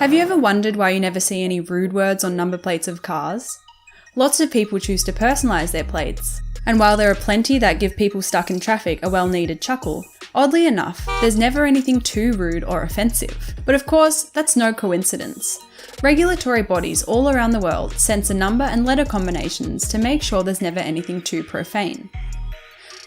Have you ever wondered why you never see any rude words on number plates of cars? Lots of people choose to personalise their plates, and while there are plenty that give people stuck in traffic a well-needed chuckle, oddly enough, there's never anything too rude or offensive. But of course, that's no coincidence. Regulatory bodies all around the world censor number and letter combinations to make sure there's never anything too profane.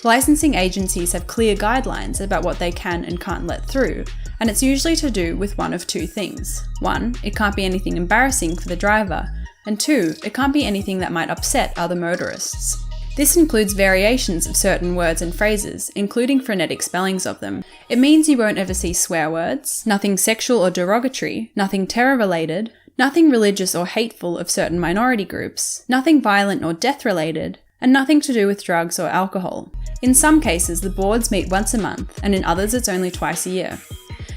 Licensing agencies have clear guidelines about what they can and can't let through, and it's usually to do with one of two things. 1, it can't be anything embarrassing for the driver, and 2, it can't be anything that might upset other motorists. This includes variations of certain words and phrases, including phonetic spellings of them. It means you won't ever see swear words, nothing sexual or derogatory, nothing terror-related, nothing religious or hateful of certain minority groups, nothing violent or death-related, and nothing to do with drugs or alcohol. In some cases, the boards meet once a month, and in others it's only twice a year.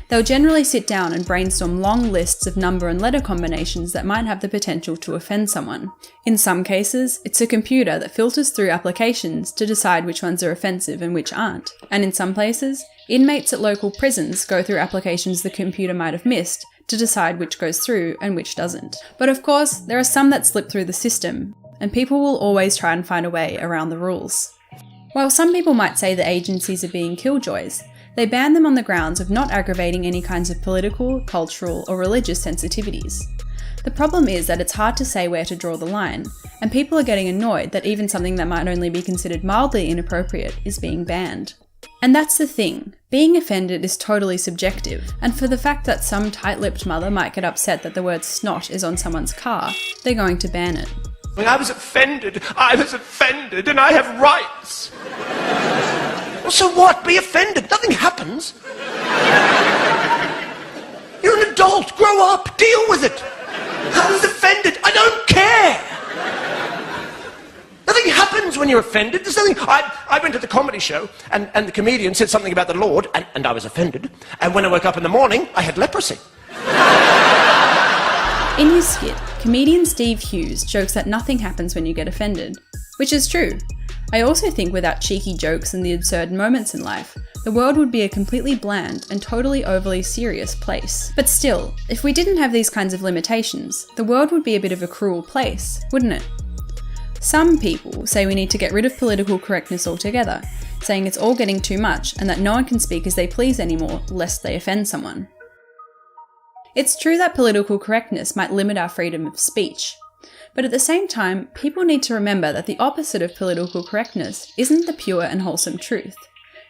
They'll generally sit down and brainstorm long lists of number and letter combinations that might have the potential to offend someone. In some cases, it's a computer that filters through applications to decide which ones are offensive and which aren't. And in some places, inmates at local prisons go through applications the computer might have missed to decide which goes through and which doesn't. But of course, there are some that slip through the system, and people will always try and find a way around the rules. While some people might say the agencies are being killjoys, they ban them on the grounds of not aggravating any kinds of political, cultural, or religious sensitivities. The problem is that it's hard to say where to draw the line, and people are getting annoyed that even something that might only be considered mildly inappropriate is being banned. And that's the thing, being offended is totally subjective, and for the fact that some tight-lipped mother might get upset that the word snot is on someone's car, they're going to ban it. When I was offended, and I have rights. Well, so what? Be offended. Nothing happens. You're an adult. Grow up. Deal with it. I was offended. I don't care. Nothing happens when you're offended. There's nothing. I went to the comedy show, and the comedian said something about the Lord, and I was offended. And when I woke up in the morning, I had leprosy. In his skit, comedian Steve Hughes jokes that nothing happens when you get offended, which is true. I also think without cheeky jokes and the absurd moments in life, the world would be a completely bland and totally overly serious place. But still, if we didn't have these kinds of limitations, the world would be a bit of a cruel place, wouldn't it? Some people say we need to get rid of political correctness altogether, saying it's all getting too much and that no one can speak as they please anymore lest they offend someone. It's true that political correctness might limit our freedom of speech, but at the same time, people need to remember that the opposite of political correctness isn't the pure and wholesome truth.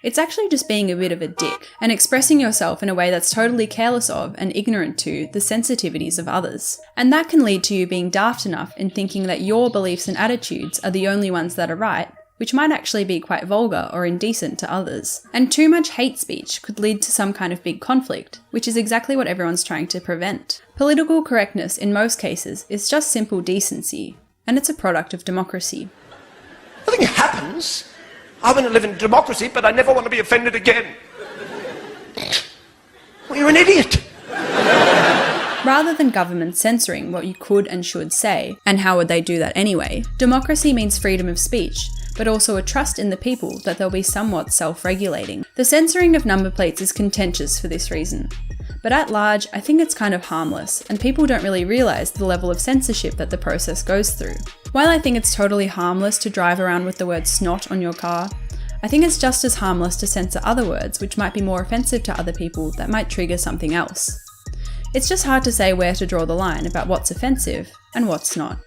It's actually just being a bit of a dick and expressing yourself in a way that's totally careless of and ignorant to the sensitivities of others. And that can lead to you being daft enough in thinking that your beliefs and attitudes are the only ones that are right, which might actually be quite vulgar or indecent to others. And too much hate speech could lead to some kind of big conflict, which is exactly what everyone's trying to prevent. Political correctness in most cases is just simple decency, and it's a product of democracy. Nothing happens. I want to live in democracy, but I never want to be offended again. Well, you're an idiot. Rather than governments censoring what you could and should say, and how would they do that anyway, democracy means freedom of speech, but also a trust in the people that they'll be somewhat self-regulating. The censoring of number plates is contentious for this reason. But at large, I think it's kind of harmless, and people don't really realise the level of censorship that the process goes through. While I think it's totally harmless to drive around with the word snot on your car, I think it's just as harmless to censor other words which might be more offensive to other people that might trigger something else. It's just hard to say where to draw the line about what's offensive and what's not.